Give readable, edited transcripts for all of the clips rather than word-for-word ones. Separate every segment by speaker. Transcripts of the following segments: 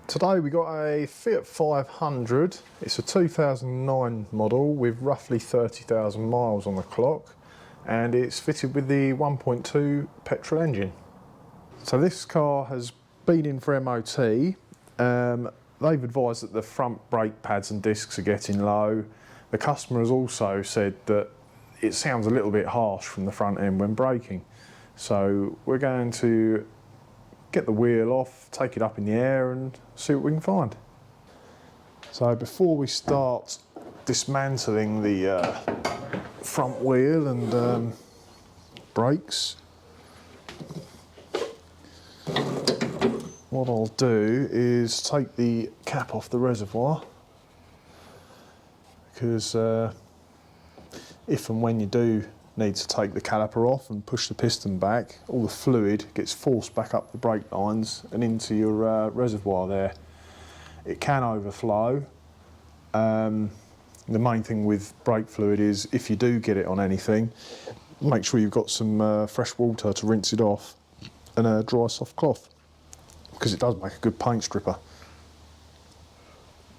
Speaker 1: Today we got a Fiat 500. It's a 2009 model with roughly 30,000 miles on the clock, and it's fitted with the 1.2 petrol engine. So this car has been in for MOT. They've advised that the front brake pads and discs are getting low. The customer has also said that it sounds a little bit harsh from the front end when braking. So we're going to get the wheel off, take it up in the air and see what we can find. So before we start dismantling the front wheel and brakes, what I'll do is take the cap off the reservoir, because if and when you do need to take the caliper off and push the piston back, all the fluid gets forced back up the brake lines and into your reservoir there. It can overflow. The main thing with brake fluid is if you do get it on anything, make sure you've got some fresh water to rinse it off and a dry soft cloth, because it does make a good paint stripper.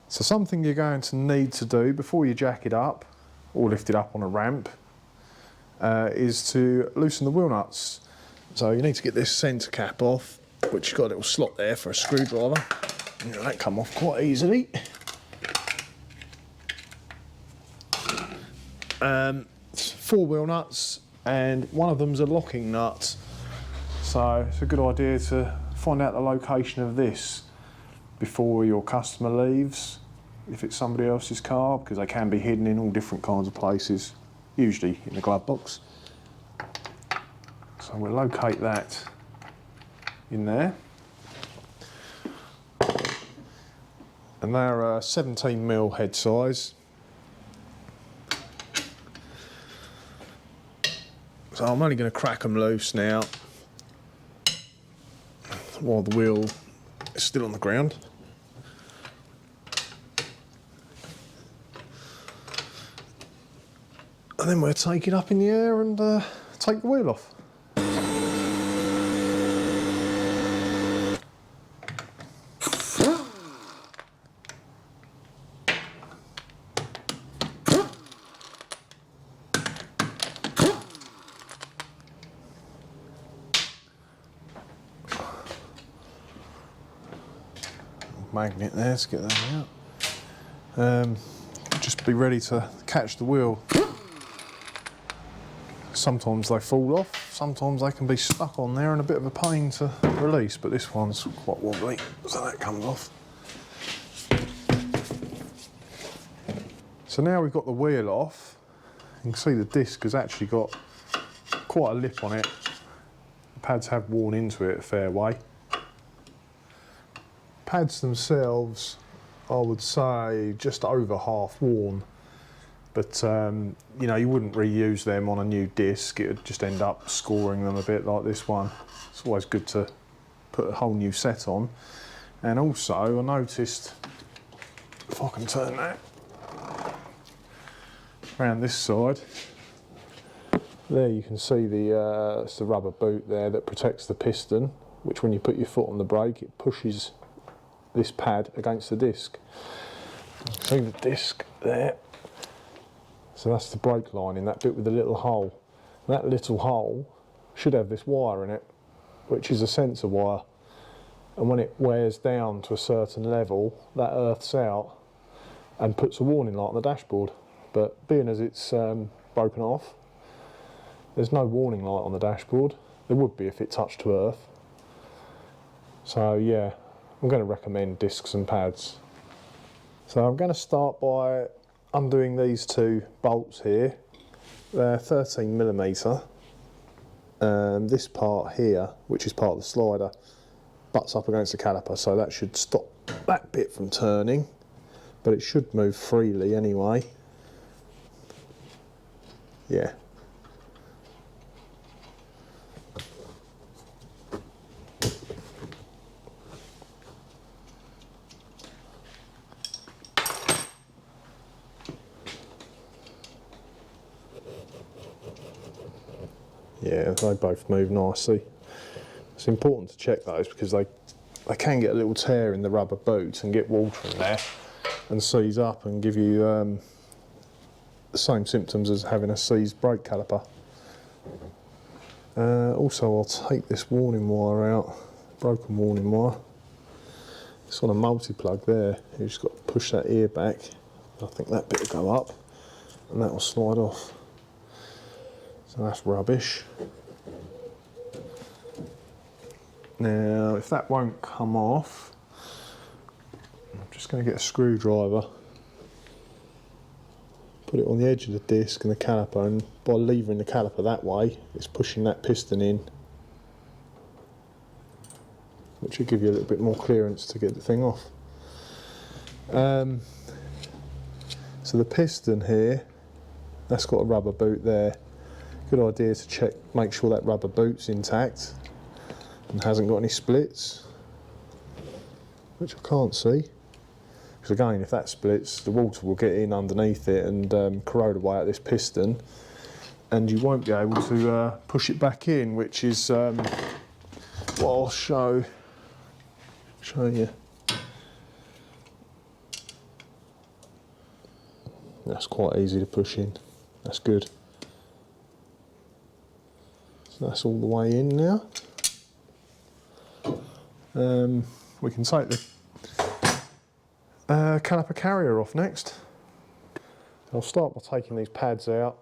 Speaker 1: So something you're going to need to do before you jack it up or lift it up on a ramp is to loosen the wheel nuts. So you need to get this centre cap off, which has got a little slot there for a screwdriver. And that come off quite easily. 4 wheel nuts, and one of them's a locking nut. So it's a good idea to find out the location of this before your customer leaves, if it's somebody else's car, because they can be hidden in all different kinds of places, usually in the glove box. So we'll locate that in there. And they're 17mm head size. So I'm only going to crack them loose now while the wheel is still on the ground. And then we'll take it up in the air and take the wheel off. Magnet there, let's get that out. Just be ready to catch the wheel. Sometimes they fall off, sometimes they can be stuck on there and a bit of a pain to release, but this one's quite wobbly, so that comes off. So now we've got the wheel off, you can see the disc has actually got quite a lip on it. The pads have worn into it a fair way. Pads themselves, I would say, just over half worn. But you know, you wouldn't reuse them on a new disc. It would just end up scoring them a bit like this one. It's always good to put a whole new set on. And also, I noticed, if I can turn that around this side, there you can see it's the rubber boot there that protects the piston, which when you put your foot on the brake, it pushes this pad against the disc. See the disc there? So that's the brake line in that bit with the little hole. And that little hole should have this wire in it, which is a sensor wire. And when it wears down to a certain level, that earths out and puts a warning light on the dashboard. But being as it's broken off, there's no warning light on the dashboard. There would be if it touched to earth. So yeah, I'm going to recommend discs and pads. So I'm going to start by undoing these 2 bolts here. They're 13mm. This part here, which is part of the slider, butts up against the caliper, so that should stop that bit from turning, but it should move freely anyway. Yeah. Yeah, they both move nicely. It's important to check those because they they can get a little tear in the rubber boot and get water in there and seize up and give you the same symptoms as having a seized brake caliper. Also, I'll take this warning wire out, broken warning wire. It's on a multi-plug there. You just got to push that ear back. I think that bit will go up and that will slide off. So that's rubbish. Now, if that won't come off, I'm just going to get a screwdriver, put it on the edge of the disc and the caliper, and by levering the caliper that way, it's pushing that piston in, which will give you a little bit more clearance to get the thing off. So the piston here, that's got a rubber boot there. Good idea to check, make sure that rubber boot's intact and hasn't got any splits, which I can't see. Because again, if that splits, the water will get in underneath it and corrode away at this piston, and you won't be able to push it back in, which is what I'll show you. That's quite easy to push in. That's good. So that's all the way in now. We can take the caliper carrier off next. I'll start by taking these pads out.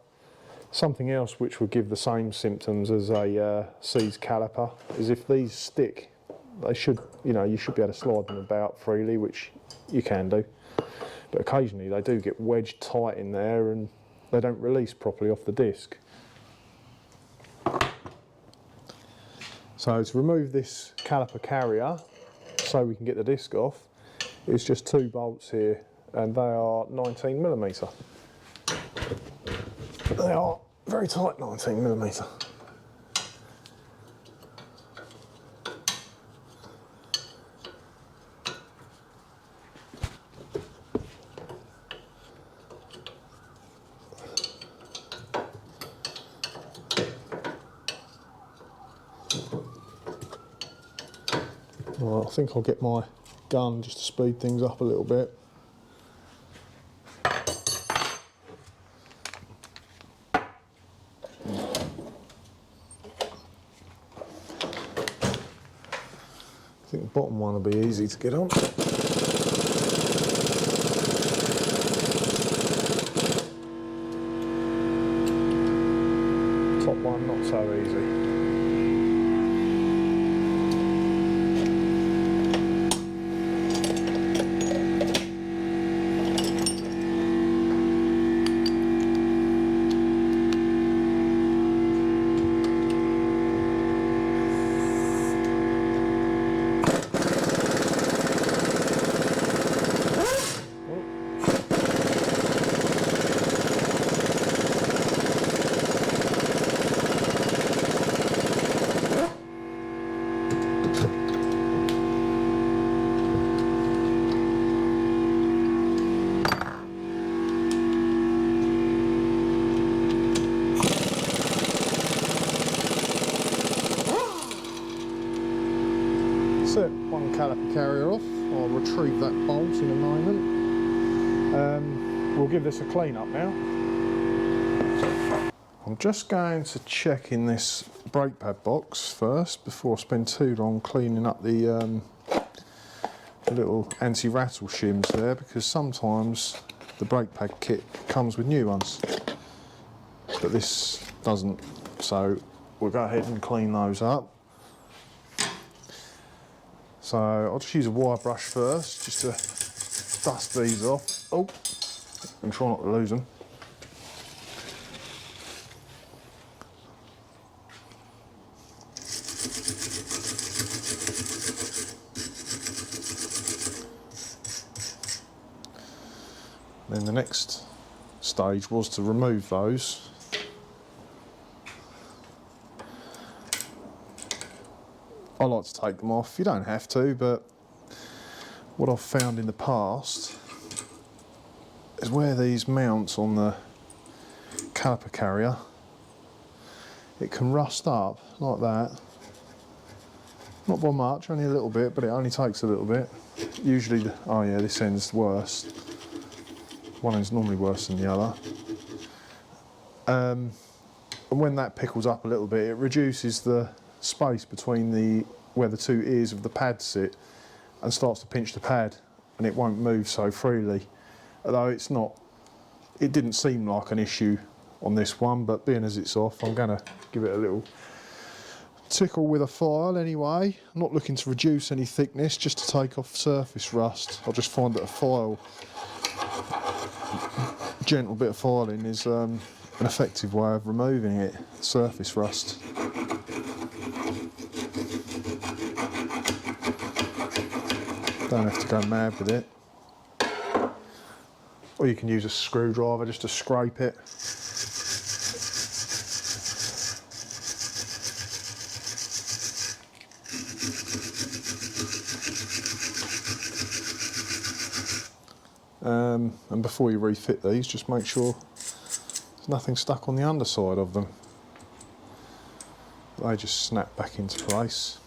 Speaker 1: Something else which will give the same symptoms as a seized caliper is if these stick, they should, you should be able to slide them about freely, which you can do. But occasionally they do get wedged tight in there and they don't release properly off the disc. So to remove this caliper carrier so we can get the disc off, it's just 2 bolts here, and they are 19mm. They are very tight 19mm. Right, I think I'll get my gun just to speed things up a little bit. I think the bottom one will be easy to get on. Top one not so easy. One caliper carrier off. I'll retrieve that bolt in a moment. We'll give this a clean up now. I'm just going to check in this brake pad box first before I spend too long cleaning up the little anti-rattle shims there, because sometimes the brake pad kit comes with new ones, but this doesn't, so we'll go ahead and clean those up. So I'll just use a wire brush first, just to dust these off. Oh, and try not to lose them. Then the next stage was to remove those. I like to take them off. You don't have to, but what I've found in the past is where these mount on the caliper carrier, it can rust up like that. Not by much, only a little bit, but it only takes a little bit. Usually, oh yeah, this end's worse. One end's normally worse than the other. And when that pickles up a little bit, it reduces the space between where the two ears of the pad sit and starts to pinch the pad, and it won't move so freely. Although it didn't seem like an issue on this one, but being as it's off, I'm going to give it a little tickle with a file anyway. I'm not looking to reduce any thickness, just to take off surface rust. I just find that a file, gentle bit of filing is an effective way of removing it, surface rust. Don't have to go mad with it. Or you can use a screwdriver just to scrape it. And before you refit these, just make sure there's nothing stuck on the underside of them. They just snap back into place.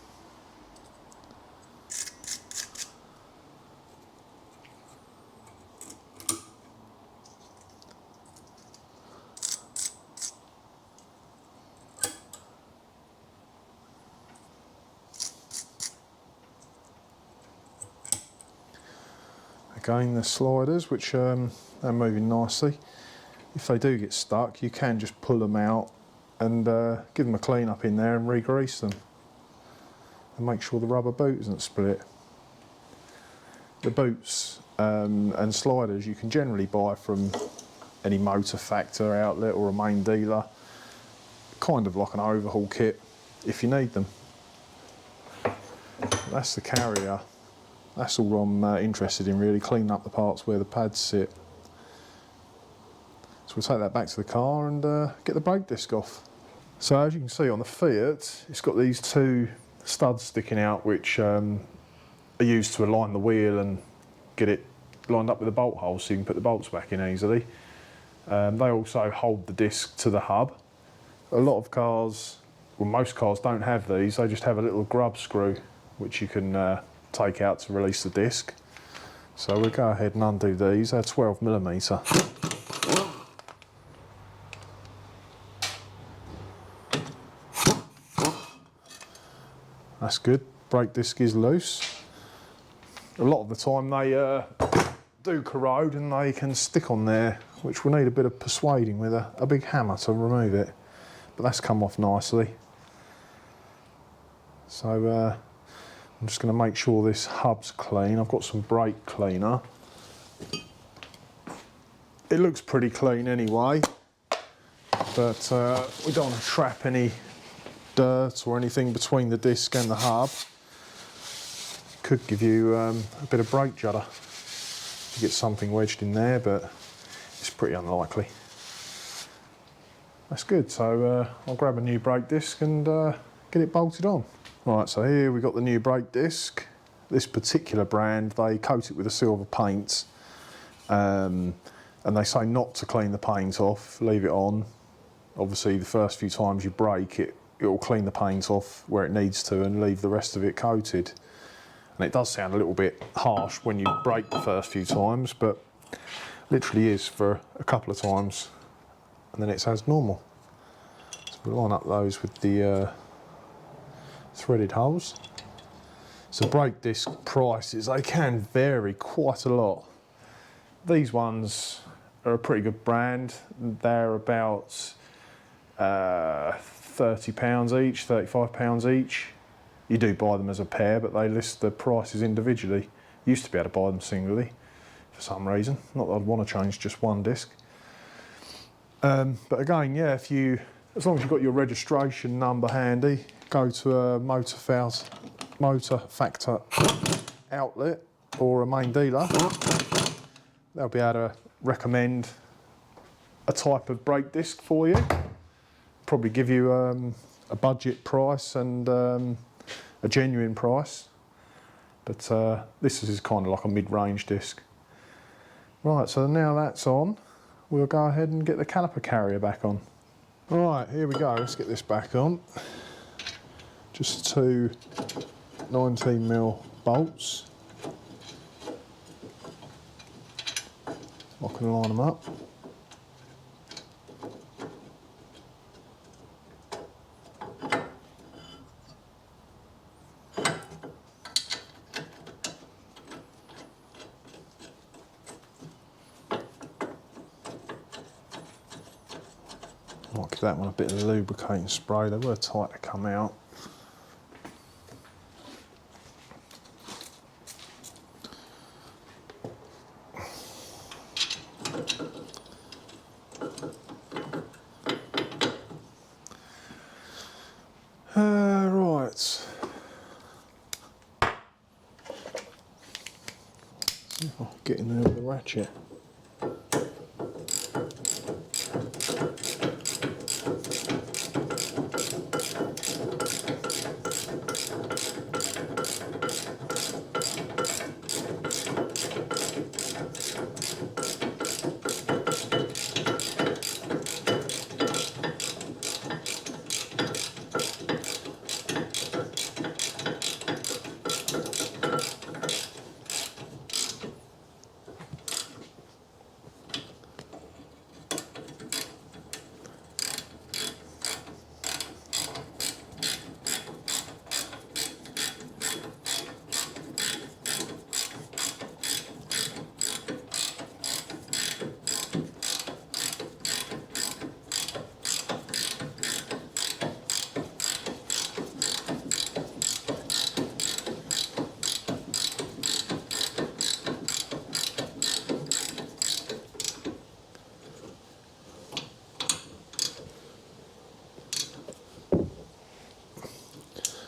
Speaker 1: Again, the sliders, which are moving nicely. If they do get stuck, you can just pull them out and give them a clean up in there and re-grease them. And make sure the rubber boot isn't split. The boots and sliders you can generally buy from any motor factor outlet or a main dealer. Kind of like an overhaul kit if you need them. That's the carrier. That's all I'm interested in, really, cleaning up the parts where the pads sit. So we'll take that back to the car and get the brake disc off. So as you can see on the Fiat, it's got these two studs sticking out which are used to align the wheel and get it lined up with the bolt holes so you can put the bolts back in easily. They also hold the disc to the hub. A lot of cars, well, most cars don't have these, they just have a little grub screw which you can take out to release the disc. So we'll go ahead and undo these. They're 12mm. That's good. Brake disc is loose. A lot of the time they do corrode and they can stick on there, which will need a bit of persuading with a big hammer to remove it. But that's come off nicely. So I'm just going to make sure this hub's clean. I've got some brake cleaner. It looks pretty clean anyway, but we don't want to trap any dirt or anything between the disc and the hub. Could give you a bit of brake judder. You get something wedged in there, but it's pretty unlikely. That's good, so I'll grab a new brake disc and get it bolted on. Right, so here we've got the new brake disc. This particular brand, they coat it with a silver paint, and they say not to clean the paint off, leave it on. Obviously the first few times you brake it, it'll clean the paint off where it needs to and leave the rest of it coated. And it does sound a little bit harsh when you brake the first few times, but literally is for a couple of times and then it's as normal. So we'll line up those with the threaded holes. So brake disc prices, they can vary quite a lot. These ones are a pretty good brand. They're about £30 each, £35 each. You do buy them as a pair, but they list the prices individually. Used to be able to buy them singly for some reason. Not that I'd want to change just one disc. But again, yeah, as long as you've got your registration number handy, go to a motor factor outlet or a main dealer. They'll be able to recommend a type of brake disc for you. Probably give you a budget price and a genuine price. But this is kind of like a mid-range disc. Right, so now that's on, we'll go ahead and get the caliper carrier back on. Right, here we go, let's get this back on. Just to 19mm bolts. I can line them up. Might give that one a bit of lubricating spray, they were tight to come out. Right. See if I can get in there with the ratchet.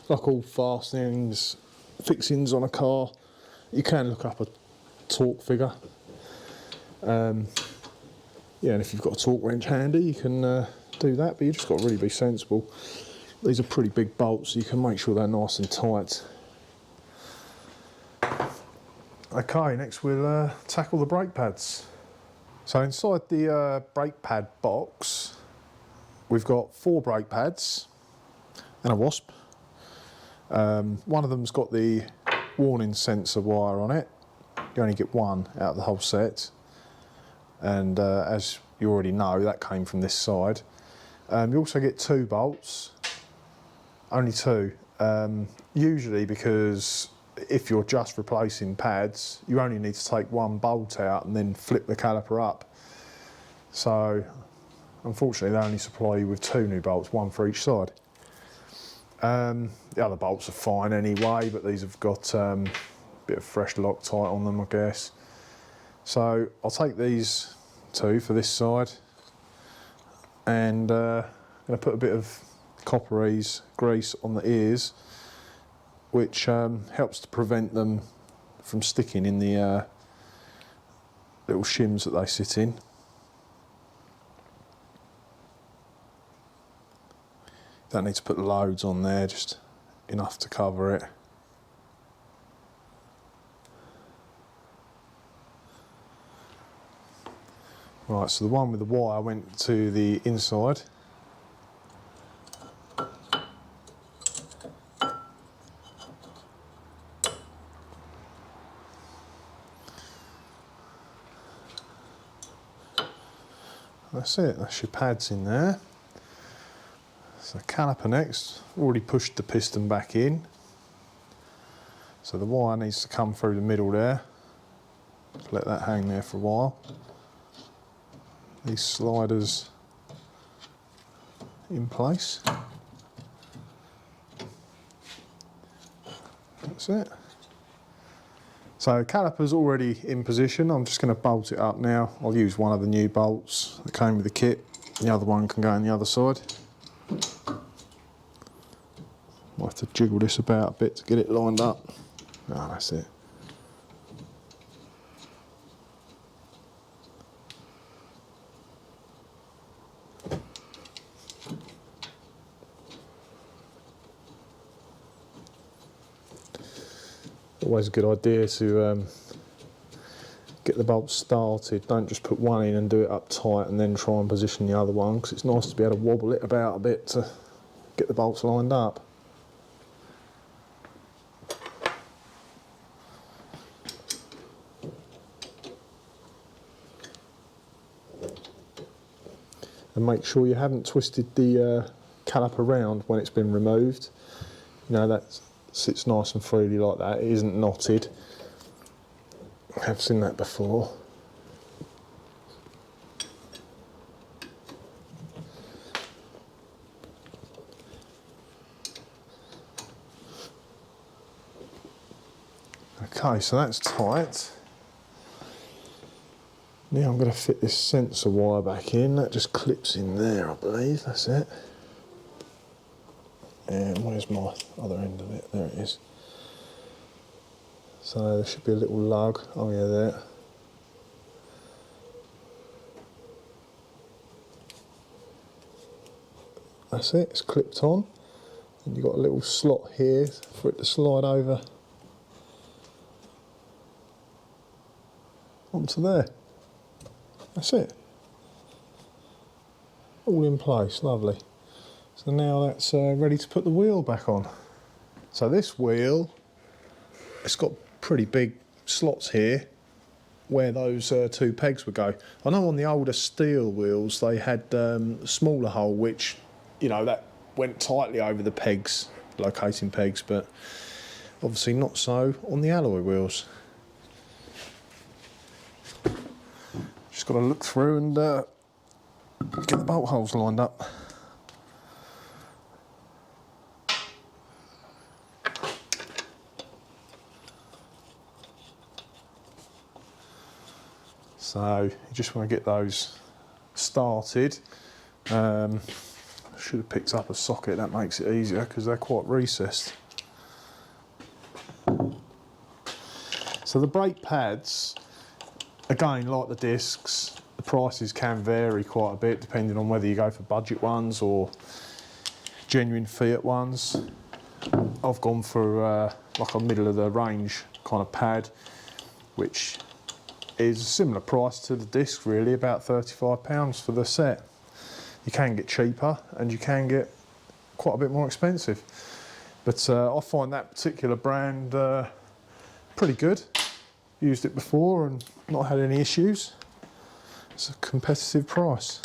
Speaker 1: Like all fastenings, fixings on a car, you can look up a torque figure. Yeah, and if you've got a torque wrench handy, you can do that, but you just got to really be sensible. These are pretty big bolts, so you can make sure they're nice and tight. Okay, next we'll tackle the brake pads. So inside the brake pad box, we've got 4 brake pads and a wasp. One of them's got the warning sensor wire on it. You only get one out of the whole set, and as you already know, that came from this side. You also get 2 bolts, only 2, usually because if you're just replacing pads, you only need to take 1 bolt out and then flip the caliper up. So unfortunately they only supply you with 2 new bolts, 1 for each side. The other bolts are fine anyway, but these have got a bit of fresh Loctite on them, I guess. So I'll take these 2 for this side, and I'm going to put a bit of copperies grease on the ears, which helps to prevent them from sticking in the little shims that they sit in. Don't need to put loads on there, just enough to cover it. Right, so the one with the wire went to the inside. That's it, that's your pads in there. So caliper next, already pushed the piston back in. So the wire needs to come through the middle there. Let that hang there for a while. These sliders in place. That's it. So caliper's already in position. I'm just going to bolt it up now. I'll use one of the new bolts that came with the kit. The other one can go on the other side. Might have to jiggle this about a bit to get it lined up. Ah, that's it. Always a good idea to get the bolts started. Don't just put one in and do it up tight and then try and position the other one, because it's nice to be able to wobble it about a bit to get the bolts lined up. and make sure you haven't twisted the caliper around when it's been removed. You know, that sits nice and freely like that. It isn't knotted. I've seen that before. Okay, so that's tight. Now I'm going to fit this sensor wire back in. That just clips in there, I believe. That's it. And where's my other end of it? There it is. So there should be a little lug. Oh yeah, there. That's it, it's clipped on. And you've got a little slot here for it to slide over onto there. That's it. All in place, lovely. So now that's ready to put the wheel back on. So this wheel, it's got pretty big slots here where those two pegs would go. I know on the older steel wheels they had a smaller hole which, you know, that went tightly over the pegs, locating pegs, but obviously not so on the alloy wheels. Just got to look through and get the bolt holes lined up. So you just want to get those started. Should have picked up a socket, that makes it easier because they're quite recessed. So the brake pads, again, like the discs, the prices can vary quite a bit depending on whether you go for budget ones or genuine Fiat ones. I've gone for like a middle of the range kind of pad, which is a similar price to the disc really, about £35 for the set. You can get cheaper and you can get quite a bit more expensive. But I find that particular brand pretty good. Used it before and not had any issues. It's a competitive price.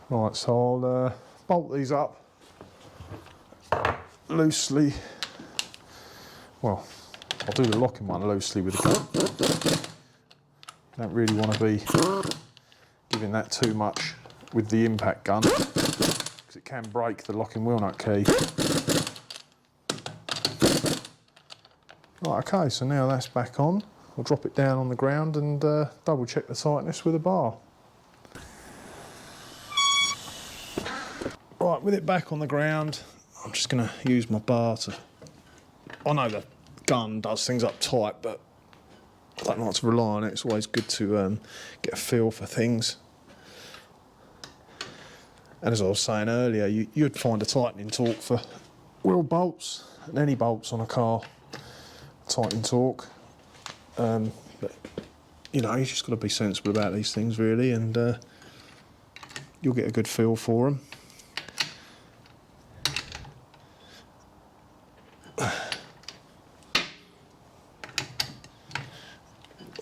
Speaker 1: Right, so I'll bolt these up loosely. Well, I'll do the locking one loosely with the gun. Don't really want to be giving that too much with the impact gun because it can break the locking wheel nut key. Right, okay, so now that's back on. I'll drop it down on the ground and double check the tightness with a bar. Right, with it back on the ground, I'm just going to use my bar to... I know the gun does things up tight, but I don't like to rely on it. It's always good to get a feel for things. And as I was saying earlier, you'd find a tightening torque for wheel bolts and any bolts on a car. Tightening torque. But, you know, you just got to be sensible about these things really, and you'll get a good feel for them.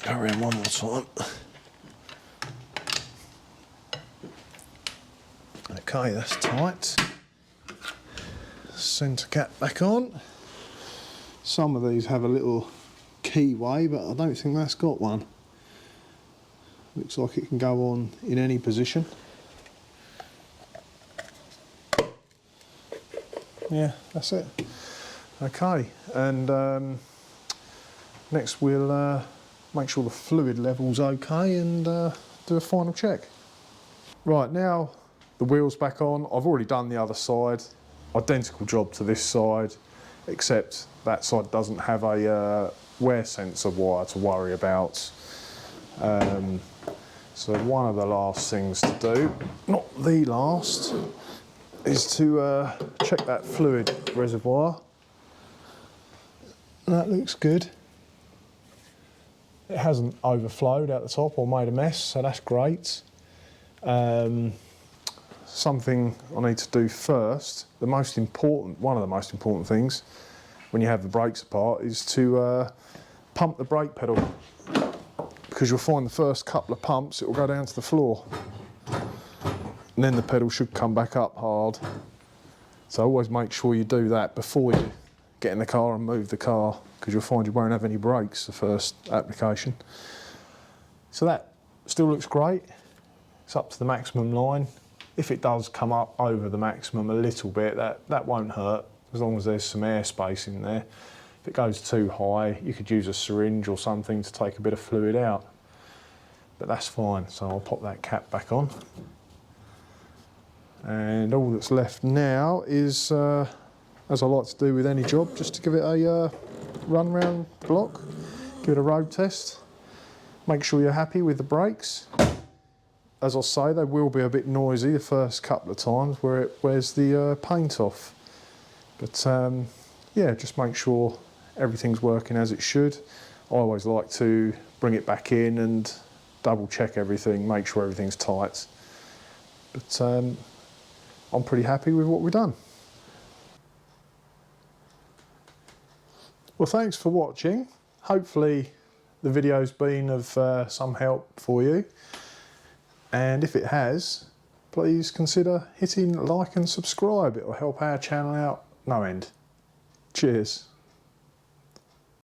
Speaker 1: Go around one more time. Okay, that's tight. Centre cap back on. Some of these have a little keyway, but I don't think that's got one. Looks like it can go on in any position. Yeah, that's it. Okay, and next we'll make sure the fluid level's okay and do a final check. Right, now the wheel's back on. I've already done the other side. Identical job to this side, except that side doesn't have a wear sensor wire to worry about. So one of the last things to do, not the last, is to check that fluid reservoir. That looks good. It hasn't overflowed out the top or made a mess, so that's great. Something I need to do first, one of the most important things when you have the brakes apart is to pump the brake pedal, because you'll find the first couple of pumps it will go down to the floor, and then the pedal should come back up hard. So always make sure you do that before you get in the car and move the car, because you'll find you won't have any brakes the first application. So that still looks great. It's up to the maximum line. If it does come up over the maximum a little bit, that won't hurt, as long as there's some airspace in there. If it goes too high, you could use a syringe or something to take a bit of fluid out. But that's fine, so I'll pop that cap back on. And all that's left now is, as I like to do with any job, just to give it a run round the block, give it a road test, make sure you're happy with the brakes. As I say, they will be a bit noisy the first couple of times where it wears the paint off. But yeah, just make sure everything's working as it should. I always like to bring it back in and double check everything, make sure everything's tight. But I'm pretty happy with what we've done. Well, thanks for watching. Hopefully the video's been of some help for you. And if it has, please consider hitting like and subscribe. It will help our channel out no end. Cheers.